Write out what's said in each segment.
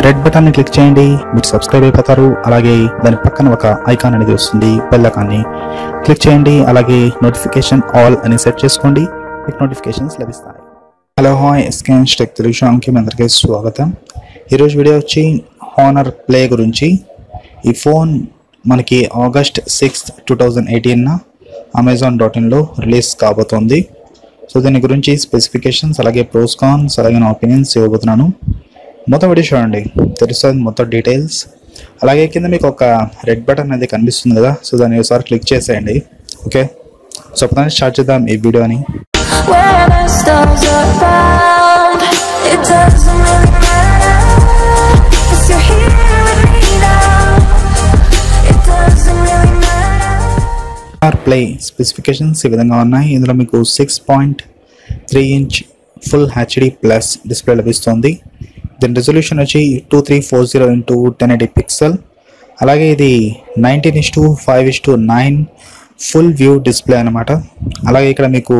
Red button ని click చేయండి, మీరు సబ్స్క్రైబ్ అయిపోతారు. అలాగే దాని పక్కన ఒక ఐకాన్ అనేది వస్తుంది, బెల్ ఐకాన్ని క్లిక్ చేయండి. అలాగే నోటిఫికేషన్ ఆల్ అని సెట్ చేసుకోండి, మీకు నోటిఫికేషన్స్ లభిస్తాయి. Hello hi scans tech Telugu ఛానల్కి అందరికీ స్వాగతం. ఈరోజు వీడియో వచ్చి హానర్ ప్లే గురించి. ఈ ఫోన్ మనకి ఆగస్ట్ 6, 2018 Amazon.in రిలీజ్ కాబోతోంది. సో దీని గురించి స్పెసిఫికేషన్స్, అలాగే ప్రోస్కాన్స్, అలాగే నా ఒపీనియన్స్ ఇవ్వబోతున్నాను. మొత్తం వీడియో చూడండి, తెలుస్తుంది మొత్తం డీటెయిల్స్. అలాగే కింద మీకు ఒక రెడ్ బటన్ అనేది కనిపిస్తుంది కదా, సో దాన్ని ఒకసారి క్లిక్ చేసేయండి. ఓకే, సో అప్పుడు స్టార్ట్ చేద్దాం ఈ వీడియోని. ప్లే స్పెసిఫికేషన్స్ ఈ విధంగా ఉన్నాయి. ఇందులో మీకు 6.3 inch full HD plus display లభిస్తుంది. దీని రెజల్యూషన్ వచ్చి 2340x1080 పిక్సెల్. అలాగే ఇది 19:5:9 ఫుల్ వ్యూ డిస్ప్లే అనమాట. అలాగే ఇక్కడ మీకు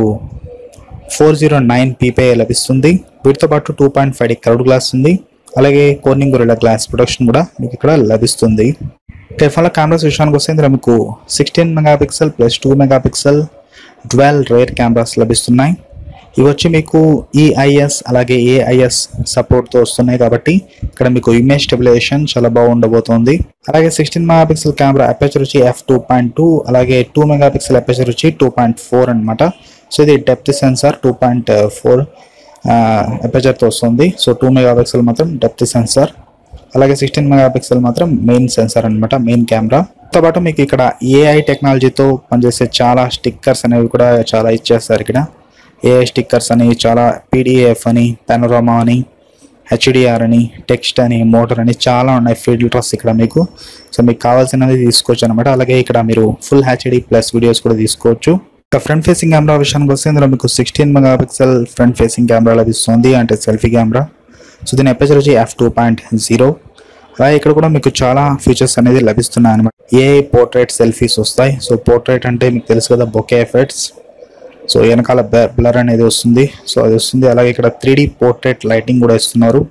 409 ppi లభిస్తుంది. వీటితో పాటు 2.5D క్లౌడ్ గ్లాస్ ఉంది. అలాగే కోర్నింగ్ గొరిల్లా గ్లాస్ ప్రొటెక్షన్ కూడా మీకు ఇక్కడ లభిస్తుంది. ఫోన్లో కెమెరాస్ విషయానికి వస్తే ఇందులో మీకు 16 megapixel plus 2 megapixel dwell rare cameras లభిస్తున్నాయి. ఇవి వచ్చి మీకు ఈఐఎస్ అలాగే ఏఐఎస్ సపోర్ట్తో వస్తున్నాయి కాబట్టి ఇక్కడ మీకు ఇమేజ్ స్టెబిలైజేషన్ చాలా బాగుండబోతోంది. అలాగే 16 మెగాపిక్సెల్ కెమెరా అపేచర్ వచ్చి f2.2, అలాగే 2 మెగాపిక్సెల్ అపేచర్ వచ్చి 2.4 అనమాట. సో ఇది డెప్త్ సెన్సార్ 2.4 అపేచర్తో వస్తుంది. సో 2 మెగాపిక్సెల్ మాత్రం డెప్త్ సెన్సార్, అలాగే 16 మెగాపిక్సెల్ మాత్రం మెయిన్ సెన్సార్ అనమాట, మెయిన్ కెమెరా. తో పాటు మీకు ఇక్కడ ఏఐ టెక్నాలజీతో పనిచేసే చాలా స్టిక్కర్స్ అనేవి కూడా చాలా ఇచ్చేస్తారు. ఇక్కడ ఏఐ స్టిక్కర్స్ అని, చాలా పీడిఎఫ్ అని, పానోరామా అని, హెచ్డిఆర్ అని, టెక్స్ట్ అని, మోటార్ అని చాలా ఉన్నాయి ఫిల్టర్స్ ఇక్కడ మీకు. సో మీకు కావాల్సినవి తీసుకోవచ్చు అనమాట. అలాగే ఇక్కడ మీరు ఫుల్ హెచ్డి ప్లస్ వీడియోస్ కూడా తీసుకోవచ్చు. ఇక ఫ్రంట్ ఫేసింగ్ కెమెరా విషయానికి వస్తే ఇందులో మీకు 16 మెగాపిక్సెల్ ఫ్రంట్ ఫేసింగ్ కెమెరా లభిస్తుంది, అంటే సెల్ఫీ కెమెరా. సో దీని అపేచర్ వచ్చి f2.0. అలాగే ఇక్కడ కూడా మీకు చాలా ఫీచర్స్ అనేది లభిస్తున్నాయి అనమాట. ఏఐ పోర్ట్రేట్ సెల్ఫీస్ వస్తాయి. సో పోర్ట్రేట్ అంటే మీకు తెలుసు కదా, బొకే ఎఫెక్ట్స్. సో వెనకాల బ్లర్ అనేది వస్తుంది, సో అది వస్తుంది. అలాగే ఇక్కడ 3D పోర్ట్రేట్ లైటింగ్ కూడా ఇస్తున్నారు.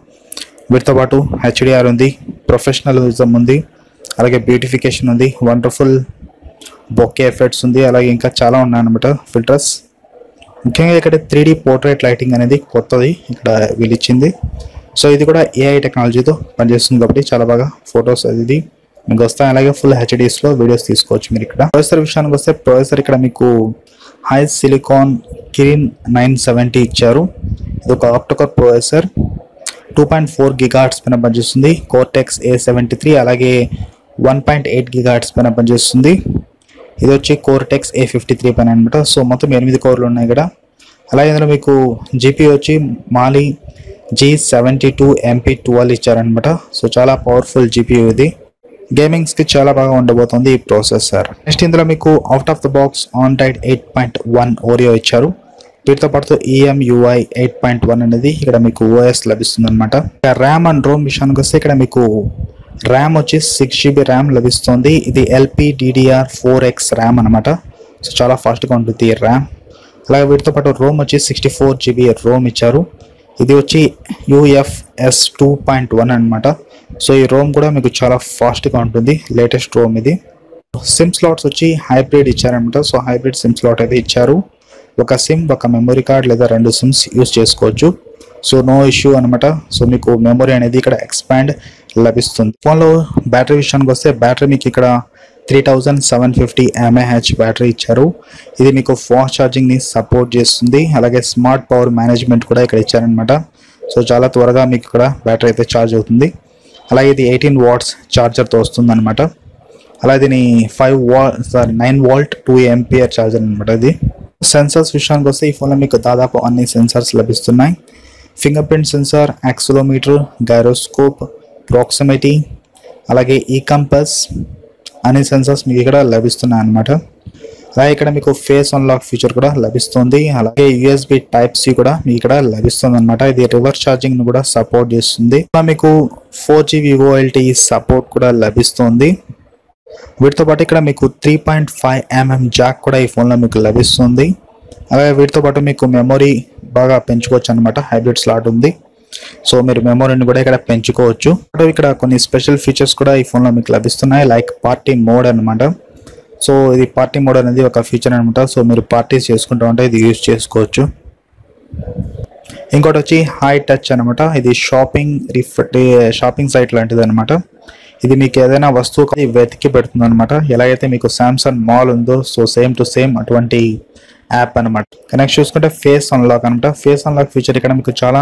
వీటితో పాటు హెచ్డిఆర్ ఉంది, ప్రొఫెషనలిజం ఉంది, అలాగే బ్యూటిఫికేషన్ ఉంది, వండర్ఫుల్ బొకే ఎఫెక్ట్స్ ఉంది, అలాగే ఇంకా చాలా ఉన్నాయి అనమాట ఫిల్టర్స్. ముఖ్యంగా ఇక్కడ 3D పోర్ట్రేట్ లైటింగ్ అనేది కొత్తది ఇక్కడ వీళ్ళు ఇచ్చింది. సో ఇది కూడా ఏఐ టెక్నాలజీతో పనిచేస్తుంది కాబట్టి చాలా బాగా ఫొటోస్ అది మీకు వస్తాయి. అలాగే ఫుల్ హెచ్డీస్లో వీడియోస్ తీసుకోవచ్చు మీరు. ఇక్కడ ప్రొసెసర్ విషయానికి వస్తే ప్రొసెసర్ ఇక్కడ మీకు హై సిలికాన్ కిరిన్ 970 ఇచ్చారు. ఇది ఒక octa-core ప్రొసెసర్ 2.4 GHz పైన పనిచేస్తుంది. కోర్టెక్స్ A73 అలాగే 1.8 GHz పైన పనిచేస్తుంది. ఇది వచ్చి కోర్టెక్స్ A53 పైన అనమాట. సో మొత్తం 8 కోర్లు ఉన్నాయి ఇక్కడ. అలాగే ఇందులో మీకు జీపీ వచ్చి మాలి G72MP12 ఇచ్చారనమాట. సో చాలా పవర్ఫుల్ జీపీయూ ఇది. గేమింగ్స్కి చాలా బాగా ఉండబోతుంది ఈ ప్రాసెసర్. నెక్స్ట్ ఇందులో మీకు out of the box Android 8.1 Oreo ఇచ్చారు. వీటితో పాటు EMUI 8.1 అనేది ఇక్కడ మీకు ఓఎస్ లభిస్తుంది అనమాట. ర్యామ్ అండ్ రోమ్ విషయానికి వస్తే ఇక్కడ మీకు ర్యామ్ వచ్చి 6GB ర్యామ్ లభిస్తుంది. ఇది LPDDR4X ర్యామ్ అనమాట. సో చాలా ఫాస్ట్గా ఉంటుంది ఈ ర్యామ్. అలాగే వీటితో పాటు రోమ్ వచ్చి 64GB రోమ్ ఇచ్చారు. ఇది వచ్చి UFS 2.1 అనమాట. సో ఈ రోమ్ కూడా మీకు చాలా ఫాస్ట్గా ఉంటుంది, లేటెస్ట్ రోమ్ ఇది. సిమ్ స్లాట్స్ వచ్చి హైబ్రిడ్ ఇచ్చారనమాట. సో హైబ్రిడ్ సిమ్ స్లాట్ అయితే ఇచ్చారు. ఒక సిమ్, ఒక మెమరీ కార్డ్ లేదా 2 సిమ్స్ యూజ్ చేసుకోవచ్చు. సో నో ఇష్యూ అనమాట. సో మీకు మెమరీ అనేది ఇక్కడ ఎక్స్పాండ్ లభిస్తుంది. ఫోన్లో బ్యాటరీ విషయానికి వస్తే బ్యాటరీ మీకు ఇక్కడ 3750 mAh బ్యాటరీ ఇచ్చారు. ఇది మీకు ఫాస్ట్ ఛార్జింగ్ని సపోర్ట్ చేస్తుంది. అలాగే స్మార్ట్ పవర్ మేనేజ్మెంట్ కూడా ఇక్కడ ఇచ్చారనమాట. సో చాలా త్వరగా మీకు ఇక్కడ బ్యాటరీ అయితే ఛార్జ్ అవుతుంది. అలాగే ఇది 18 వాట్స్ ఛార్జర్తో వస్తుంది అనమాట. అలాగే దీని 9 వోల్ట్ 2 AH ఛార్జర్ అనమాట ఇది. సెన్సార్స్ విషయానికి వస్తే ఈ ఫోన్లో మీకు దాదాపు అన్ని సెన్సార్స్ లభిస్తున్నాయి. Finger print censor, accelerometer, gyroscope, proximity, అలాగే ఈ కంపస్ అనే సెన్సార్స్ మీకు ఇక్కడ లభిస్తున్నాయి అనమాట. అలాగే ఇక్కడ మీకు ఫేస్ అన్లాక్ ఫీచర్ కూడా లభిస్తుంది. అలాగే USB Type-C కూడా మీకు ఇక్కడ లభిస్తుంది అనమాట. ఇది రివర్స్ ఛార్జింగ్ ను కూడా సపోర్ట్ చేస్తుంది. మీకు 4G VoLTE సపోర్ట్ కూడా లభిస్తుంది. వీటితో పాటు ఇక్కడ మీకు 3.5mm జాక్ కూడా ఈ ఫోన్లో మీకు లభిస్తుంది. అలాగే వీటితో పాటు మీకు మెమొరీ బాగా పెంచుకోవచ్చు అనమాట. హైబ్రిడ్ స్లాట్ ఉంది. సో మీరు మెమొరీని కూడా ఇక్కడ పెంచుకోవచ్చు. ఇక్కడ కొన్ని స్పెషల్ ఫీచర్స్ కూడా ఈ ఫోన్లో మీకు లభిస్తున్నాయి, లైక్ పార్టీ మోడ్ అనమాట. సో ఇది పార్టీ మోడ్ అనేది ఒక ఫీచర్ అనమాట. సో మీరు పార్టీస్ చేసుకుంటూ ఉంటే ఇది యూజ్ చేసుకోవచ్చు. ఇంకోటి వచ్చి హై టచ్ అనమాట. ఇది షాపింగ్ సైట్ లాంటిది అనమాట. ఇది మీకు ఏదైనా వస్తువు వెతికి పెడుతుంది అనమాట. ఎలాగైతే మీకు సామ్సంగ్ మాల్ ఉందో సో సేమ్ టు సేమ్ అటువంటి యాప్ అనమాట. నెక్స్ట్ చూసుకుంటే ఫేస్ అన్లాక్ అనమాట. ఫేస్ అన్లాక్ ఫీచర్ ఇక్కడ మీకు చాలా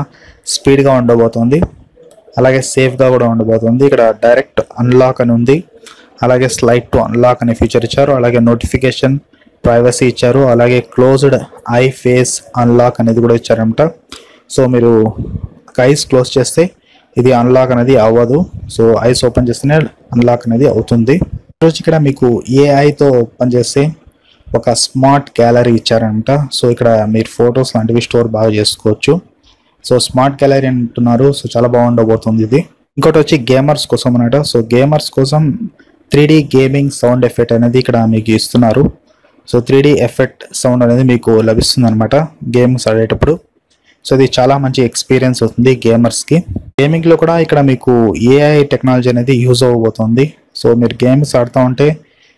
స్పీడ్గా ఉండబోతుంది, అలాగే సేఫ్గా కూడా ఉండబోతుంది. ఇక్కడ డైరెక్ట్ అన్లాక్ అని ఉంది, అలాగే స్లైడ్ టు అన్లాక్ అనే ఫీచర్ ఇచ్చారు, అలాగే నోటిఫికేషన్ ప్రైవసీ ఇచ్చారు, అలాగే క్లోజ్డ్ ఐ ఫేస్ అన్లాక్ అనేది కూడా ఇచ్చారనమాట. సో మీరు ఐస్ క్లోజ్ చేస్తే ఇది అన్లాక్ అనేది అవ్వదు, సో ఐస్ ఓపెన్ చేస్తేనే అన్లాక్ అనేది అవుతుంది. ఇక్కడ మీకు ఏఐతో పనిచేస్తే ఒక స్మార్ట్ గ్యాలరీ ఇచ్చారంట. సో ఇక్కడ మీరు ఫొటోస్ లాంటివి స్టోర్ బాగా చేసుకోవచ్చు. సో స్మార్ట్ గ్యాలరీ అంటున్నారు, సో చాలా బాగుండబోతుంది ఇది. ఇంకోటి వచ్చి గేమర్స్ కోసం అన్నమాట. సో గేమర్స్ కోసం 3D గేమింగ్ సౌండ్ ఎఫెక్ట్ అనేది ఇక్కడ మీకు ఇస్తున్నారు. సో 3D ఎఫెక్ట్ సౌండ్ అనేది మీకు లభిస్తుంది అనమాట గేమ్స్ ఆడేటప్పుడు. సో ఇది చాలా మంచి ఎక్స్పీరియన్స్ అవుతుంది గేమర్స్కి. గేమింగ్లో కూడా ఇక్కడ మీకు ఏఐ టెక్నాలజీ అనేది యూజ్ అవ్వబోతుంది. సో మీరు గేమ్స్ ఆడుతూ ఉంటే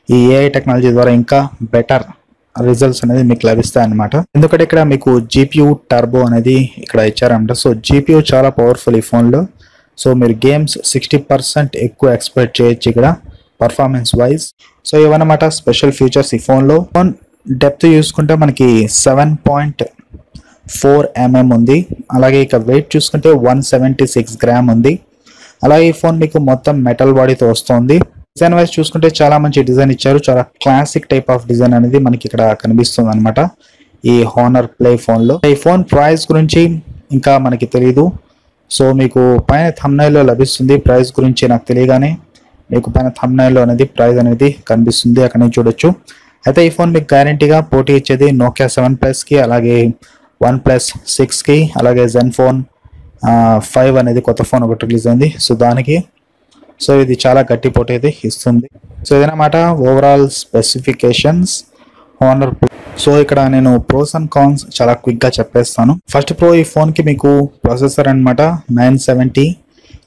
ఈ ఏఐ టెక్నాలజీ ద్వారా ఇంకా బెటర్ రిజల్ట్స్ అనేది మీకు లభిస్తాయి అన్నమాట. ఎందుకంటే ఇక్కడ మీకు జీపీయూ టర్బో అనేది ఇక్కడ ఇచ్చారన్నమాట. సో జీపీయూ చాలా పవర్ఫుల్ ఈ ఫోన్లో. సో మీరు గేమ్స్ 60% ఎక్కువ ఎక్స్పెక్ట్ చేయొచ్చు ఇక్కడ పర్ఫార్మెన్స్ వైజ్. సో ఇవన్నమాట స్పెషల్ ఫీచర్స్ ఈ ఫోన్లో. ఫోన్ డెప్త్ చూసుకుంటే మనకి 7.4 mm ఉంది, అలాగే ఇక వెయిట్ చూసుకుంటే 176 గ్రామ్ ఉంది. అలాగే ఈ ఫోన్ మీకు మొత్తం మెటల్ బాడీతో వస్తుంది. డిజైన్ వైజ్ చూసుకుంటే చాలా మంచి డిజైన్ ఇచ్చారు, చాలా క్లాసిక్ టైప్ ఆఫ్ డిజైన్ అనేది మనకి ఇక్కడ కనిపిస్తుంది అనమాట ఈ హానర్ ప్లే ఫోన్లో. ఈ ఫోన్ ప్రైస్ గురించి ఇంకా మనకి తెలియదు. సో మీకు పైన థంబ్నైల్లో లభిస్తుంది. ప్రైస్ గురించి నాకు తెలియగానే మీకు పైన థంబ్నైల్లో అనేది ప్రైస్ అనేది కనిపిస్తుంది, అక్కడ నుంచి చూడొచ్చు. అయితే ఈ ఫోన్ మీకు గ్యారంటీగా పోటీ ఇచ్చేది నోకియా 7+కి, అలాగే OnePlus 6కి, అలాగే Zenfone 5 అనేది కొత్త ఫోన్ ఒకటి రిలీజ్ అయింది, సో దానికి. సో ఇది చాలా గట్టి పోటీ అయితే ఇస్తుంది. సో ఇదన్నమాట ఓవరాల్ స్పెసిఫికేషన్స్ హానర్. సో ఇక్కడ నేను ప్రోస్ అండ్ కాన్స్ చాలా క్విక్గా చెప్పేస్తాను. ఫస్ట్ ప్రో ఈ ఫోన్కి మీకు ప్రాసెసర్ అనమాట 970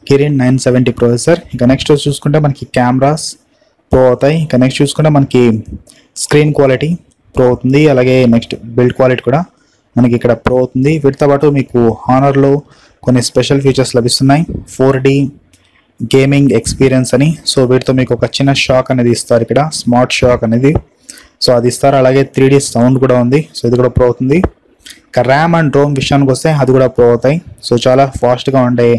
కిరిన్ 970 ప్రాసెసర్. ఇక నెక్స్ట్ చూసుకుంటే మనకి కెమెరాస్ ప్రో అవుతాయి. ఇక నెక్స్ట్ చూసుకుంటే మనకి స్క్రీన్ క్వాలిటీ ప్రో అవుతుంది, అలాగే నెక్స్ట్ బిల్డ్ క్వాలిటీ కూడా మనకి ఇక్కడ ప్రో అవుతుంది. వీటితో పాటు మీకు హానర్లో కొన్ని స్పెషల్ ఫీచర్స్ లభిస్తున్నాయి, 4D గేమింగ్ ఎక్స్పీరియన్స్ అని. సో వీటితో మీకు ఒక చిన్న షాక్ అనేది ఇస్తారు ఇక్కడ, స్మార్ట్ షాక్ అనేది, సో అది ఇస్తారు. అలాగే 3D సౌండ్ కూడా ఉంది, సో ఇది కూడా ప్రో అవుతుంది. ఇక ర్యామ్ అండ్ రోమ్ విషయానికి వస్తే అది కూడా ప్రో అవుతాయి. సో చాలా ఫాస్ట్గా ఉండే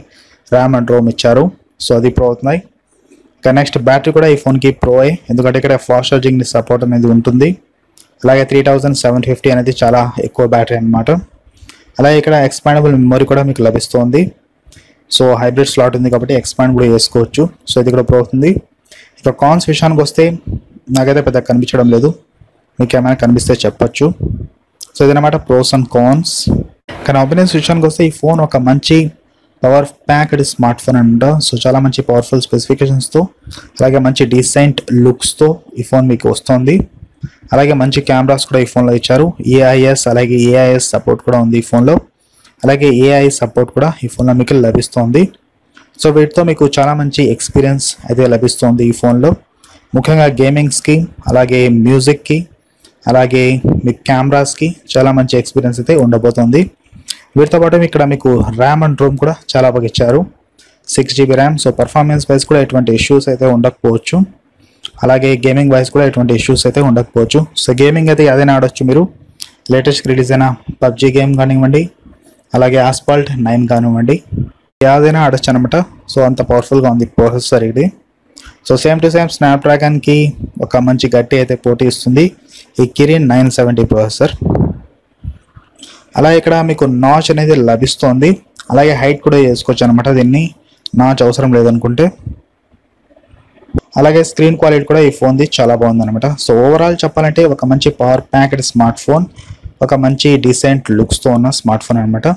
ర్యామ్ అండ్ రోమ్ ఇచ్చారు, సో అది ప్రో అవుతున్నాయి. ఇక నెక్స్ట్ బ్యాటరీ కూడా ఈ ఫోన్కి ప్రోయే, ఎందుకంటే ఇక్కడ ఫాస్ట్ ఛార్జింగ్ సపోర్ట్ అనేది ఉంటుంది. అలాగే 3750 అనేది చాలా ఎక్కువ బ్యాటరీ అనమాట. అలాగే ఇక్కడ ఎక్స్పాండబుల్ మెమరీ కూడా మీకు లభిస్తుంది. సో హైబ్రిడ్ స్లాట్ ఉంది కాబట్టి ఎక్స్పాండ్ కూడా చేసుకోవచ్చు, సో ఇది కూడా ప్రో అవుతుంది. ఇక కాన్స్ విషయానికి వస్తే నాకైతే పెద్ద కనిపించడం లేదు, మీకు ఏమైనా కనిపిస్తే చెప్పచ్చు. సో ఇదన్నమాట ప్రోస్ అండ్ కాన్స్. కానీ ఒపీనియన్స్ విషయానికి వస్తే ఈ ఫోన్ ఒక మంచి పవర్ ప్యాక్డ్ స్మార్ట్ ఫోన్ అనమాట. సో చాలా మంచి పవర్ఫుల్ స్పెసిఫికేషన్స్తో, అలాగే మంచి డీసెంట్ లుక్స్తో ఈ ఫోన్ మీకు వస్తుంది. అలాగే మంచి కెమెరాస్ కూడా ఈ ఫోన్లో ఇచ్చారు, ఏఐఎస్ అలాగే ఏఐఎస్ సపోర్ట్ కూడా ఉంది ఈ ఫోన్లో, అలాగే ఏఐ సపోర్ట్ కూడా ఈ ఫోన్లో మీకు లభిస్తుంది. సో వీటితో మీకు చాలా మంచి ఎక్స్పీరియన్స్ అయితే లభిస్తుంది ఈ ఫోన్లో, ముఖ్యంగా గేమింగ్స్కి, అలాగే మ్యూజిక్కి, అలాగే మీ కెమెరాస్కి చాలా మంచి ఎక్స్పీరియన్స్ అయితే ఉండబోతుంది. వీటితో పాటు ఇక్కడ మీకు ర్యామ్ అండ్ రోమ్ కూడా చాలా బాగా ఇచ్చారు, 6GB RAM. So performance wise కూడా ఎటువంటి ఇష్యూస్ అయితే ఉండకపోవచ్చు, అలాగే గేమింగ్ వైజ్ కూడా ఎటువంటి ఇష్యూస్ అయితే ఉండకపోవచ్చు. సో గేమింగ్ అయితే ఏదైనా ఆడొచ్చు మీరు, లేటెస్ట్ రిలీజ్ అయిన పబ్జీ గేమ్ కానివ్వండి, అలాగే ఆస్పాల్ట్ 9 కానివ్వండి, ఏదైనా ఆడొచ్చు అనమాట. సో అంత పవర్ఫుల్గా ఉంది ప్రాసెసర్ ఇది. సో సేమ్ టు సేమ్ స్నాప్డ్రాగన్కి ఒక మంచి గట్టి అయితే పోటీ ఇస్తుంది ఈ కిరిన్ 970 ప్రాసెసర్. అలాగే ఇక్కడ మీకు నాచ్ అనేది లభిస్తుంది, అలాగే హైట్ కూడా చేసుకోవచ్చు అనమాట, దీన్ని నాచ్ అవసరం లేదనుకుంటే. అలాగే స్క్రీన్ క్వాలిటీ కూడా ఈ ఫోన్ది చాలా బాగుంది అనమాట. సో ఓవరాల్ చెప్పాలంటే ఒక మంచి పవర్ ప్యాక్డ్ స్మార్ట్ ఫోన్, ఒక మంచి డీసెంట్ లుక్స్తో ఉన్న స్మార్ట్ ఫోన్ అనమాట.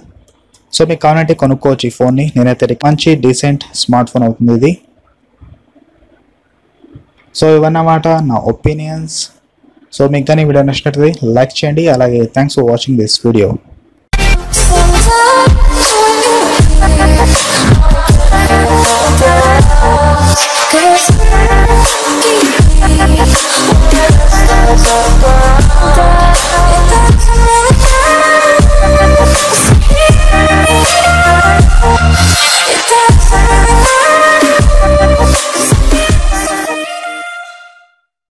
సో మీకు కావాలంటే కొనుక్కోవచ్చు ఈ ఫోన్ని, నేనైతే మంచి డీసెంట్ స్మార్ట్ ఫోన్ అవుతుంది ఇది. సో ఇవన్నమాట నా ఒపీనియన్స్. సో మీకు కానీ వీడియో నచ్చినట్లయితే లైక్ చేయండి, అలాగే thanks for watching this video. It doesn't